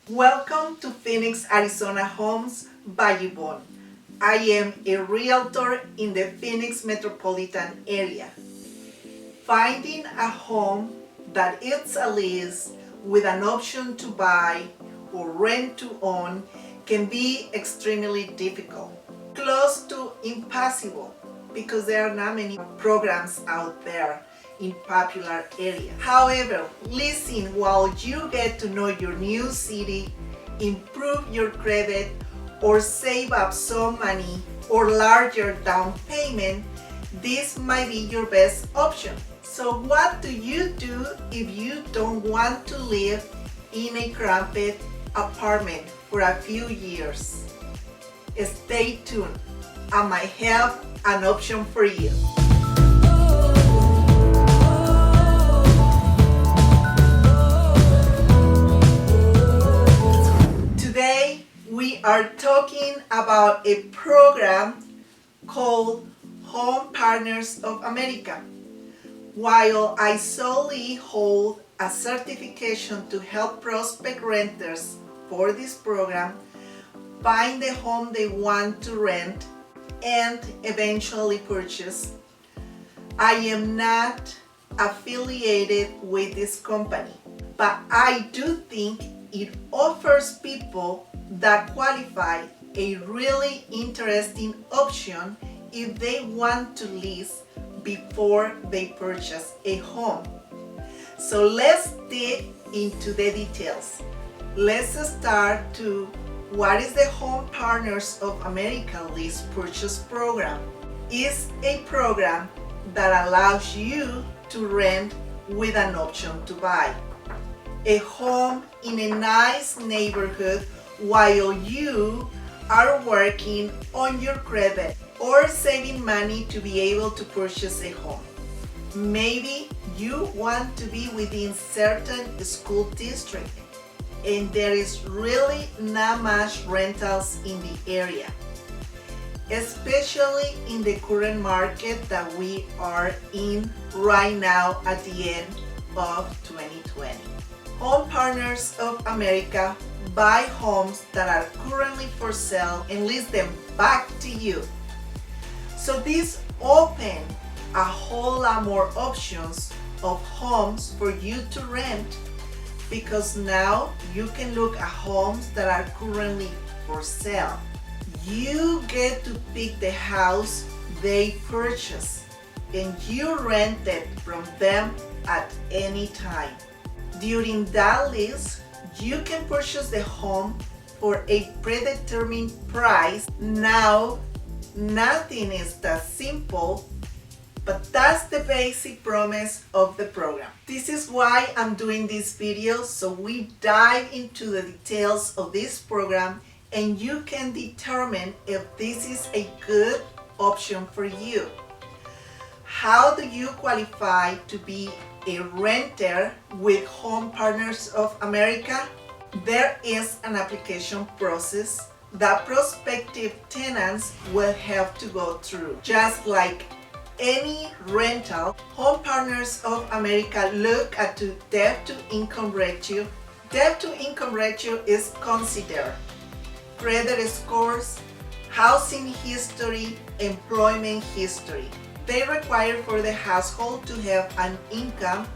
Welcome to Phoenix, Arizona Homes by Yvonne. I am a realtor in the Phoenix metropolitan area. Finding a home that is a lease with an option to buy or rent to own can be extremely difficult, close to impossible, because there are not many programs out there in popular areas. However, leasing while you get to know your new city, improve your credit, or save up some money or larger down payment, this might be your best option. So what do you do if you don't want to live in a cramped apartment for a few years? Stay tuned. I might have an option for you. Today we are talking about a program called Home Partners of America. While I solely hold a certification to help prospect renters for this program find the home they want to rent and eventually purchase, I am not affiliated with this company, but I do think it offers people that qualify a really interesting option if they want to lease before they purchase a home. So let's dig into the details. Let's start to what is the Home Partners of America Lease Purchase Program? It's a program that allows you to rent with an option to buy a home in a nice neighborhood while you are working on your credit or saving money to be able to purchase a home. Maybe you want to be within certain school district and there is really not much rentals in the area, especially in the current market that we are in right now at the end of 2020. Home Partners of America buy homes that are currently for sale and lease them back to you. So this opens a whole lot more options of homes for you to rent, because now you can look at homes that are currently for sale. You get to pick the house they purchase and you rent it from them at any time. During that lease, you can purchase the home for a predetermined price. Now, nothing is that simple, but that's the basic premise of the program. This is why I'm doing this video, so we dive into the details of this program and you can determine if this is a good option for you. How do you qualify to be a renter with Home Partners of America? There is an application process that prospective tenants will have to go through. Just like any rental, Home Partners of America look at the debt-to-income ratio. Debt-to-income ratio is considered credit scores, housing history, employment history. They require for the household to have an income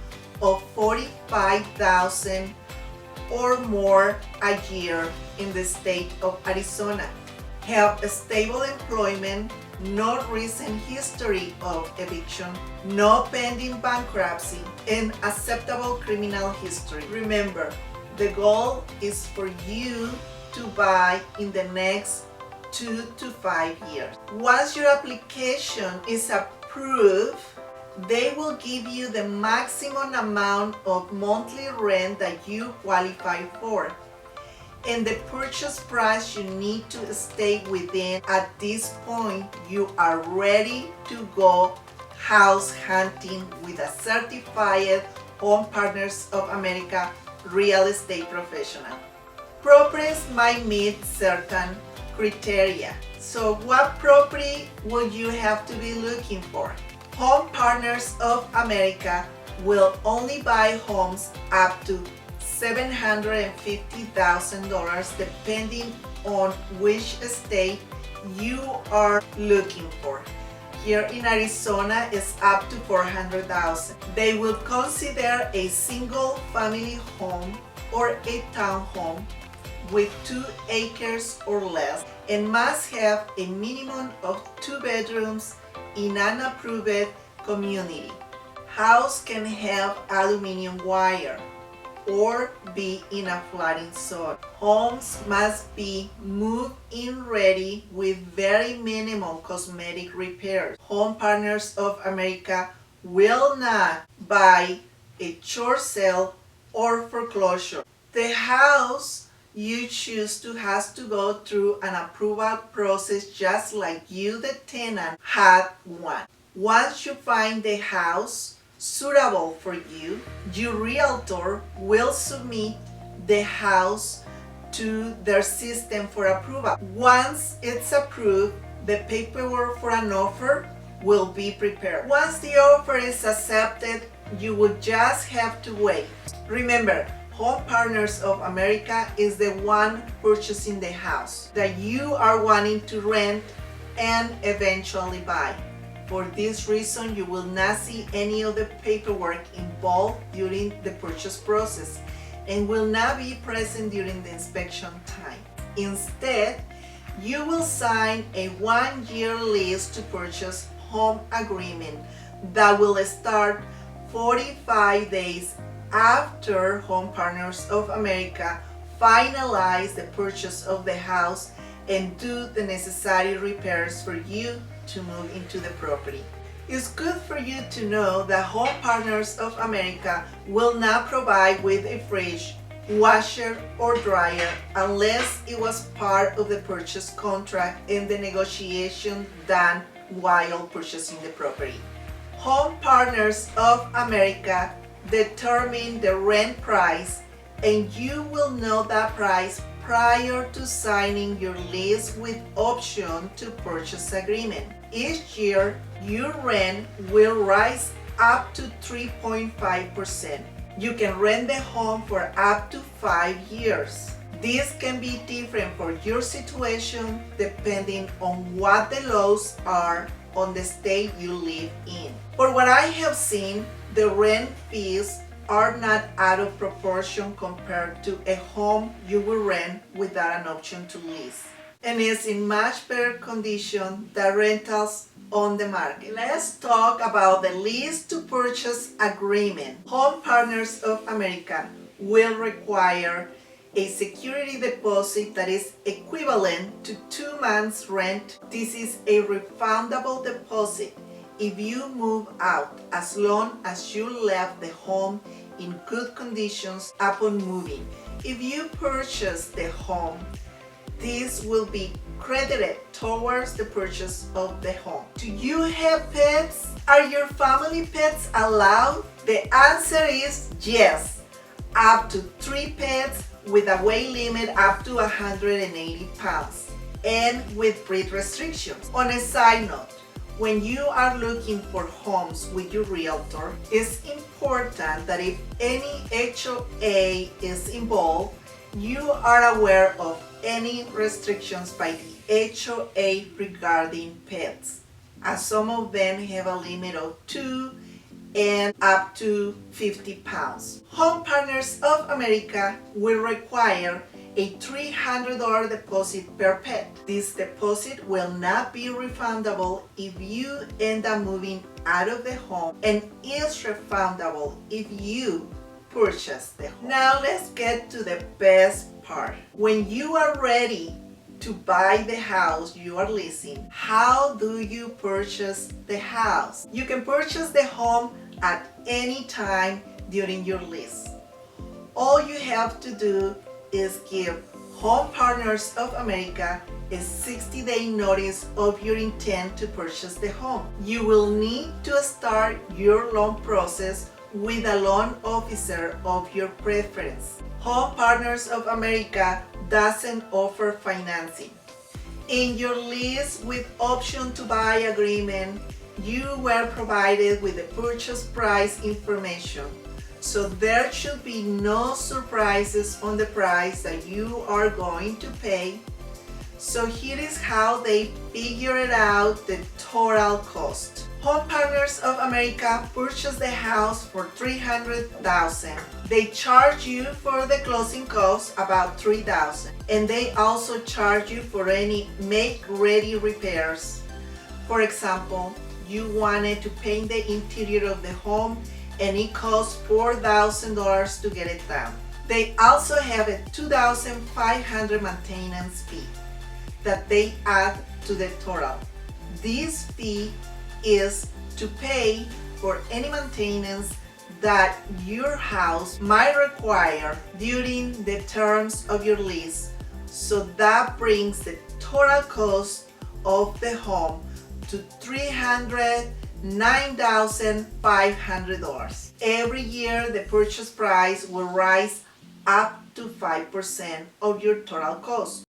of $45,000 or more a year in the state of Arizona, have a stable employment, no recent history of eviction, no pending bankruptcy, and acceptable criminal history. Remember, the goal is for you to buy in the next 2 to 5 years. Once your application is approved, they will give you the maximum amount of monthly rent that you qualify for and the purchase price you need to stay within. At this point, you are ready to go house hunting with a certified Home Partners of America real estate professional. Properties might meet certain criteria. So what property would you have to be looking for? Home Partners of America will only buy homes up to $750,000 depending on which state you are looking for. Here in Arizona is up to $400,000. They will consider a single family home or a townhome with 2 acres or less and must have a minimum of 2 bedrooms in an approved community. House can have aluminum wire or be in a flooding zone. Homes must be move-in ready with very minimal cosmetic repairs. Home Partners of America will not buy a short sale or foreclosure. The house you choose to has to go through an approval process just like you, the tenant, had one. Once you find the house suitable for you, your realtor will submit the house to their system for approval. Once it's approved, the paperwork for an offer will be prepared. Once the offer is accepted, you will just have to wait. Remember, Home Partners of America is the one purchasing the house that you are wanting to rent and eventually buy. For this reason, you will not see any of the paperwork involved during the purchase process and will not be present during the inspection time. Instead, you will sign a 1-year lease to purchase home agreement that will start 45 days after Home Partners of America finalize the purchase of the house and do the necessary repairs for you to move into the property. It's good for you to know that Home Partners of America will not provide with a fridge, washer, or dryer unless it was part of the purchase contract and the negotiation done while purchasing the property. Home Partners of America determine the rent price, and you will know that price prior to signing your lease with option to purchase agreement. Each year, your rent will rise up to 3.5%. You can rent the home for up to 5 years. This can be different for your situation depending on what the laws are on the state you live in. For what I have seen, the rent fees are not out of proportion compared to a home you will rent without an option to lease, and is in much better condition than rentals on the market. Let's talk about the lease to purchase agreement. Home Partners of America will require a security deposit that is equivalent to 2 months' rent. This is a refundable deposit if you move out, as long as you left the home in good conditions upon moving. If you purchase the home, this will be credited towards the purchase of the home. Do you have pets? Are your family pets allowed? The answer is yes. Up to 3 pets with a weight limit up to 180 pounds and with breed restrictions. On a side note, when you are looking for homes with your realtor, it's important that if any HOA is involved, you are aware of any restrictions by the HOA regarding pets, as some of them have a limit of 2 and up to 50 pounds. Home Partners of America will require a $300 deposit per pet. This deposit will not be refundable if you end up moving out of the home and is refundable if you purchase the home. Now let's get to the best part. When you are ready to buy the house you are leasing, how do you purchase the house? You can purchase the home at any time during your lease. All you have to do is give Home Partners of America a 60-day notice of your intent to purchase the home. You will need to start your loan process with a loan officer of your preference. Home Partners of America doesn't offer financing. In your lease with option to buy agreement, you were provided with the purchase price information. So there should be no surprises on the price that you are going to pay. So here is how they figure it out, the total cost. Home Partners of America purchased the house for $300,000. They charge you for the closing costs about $3,000, and they also charge you for any make-ready repairs. For example, you wanted to paint the interior of the home and it costs $4,000 to get it done. They also have a $2,500 maintenance fee that they add to the total. This fee is to pay for any maintenance that your house might require during the terms of your lease. So that brings the total cost of the home to $309,500. Every year the purchase price will rise up to 5% of your total cost.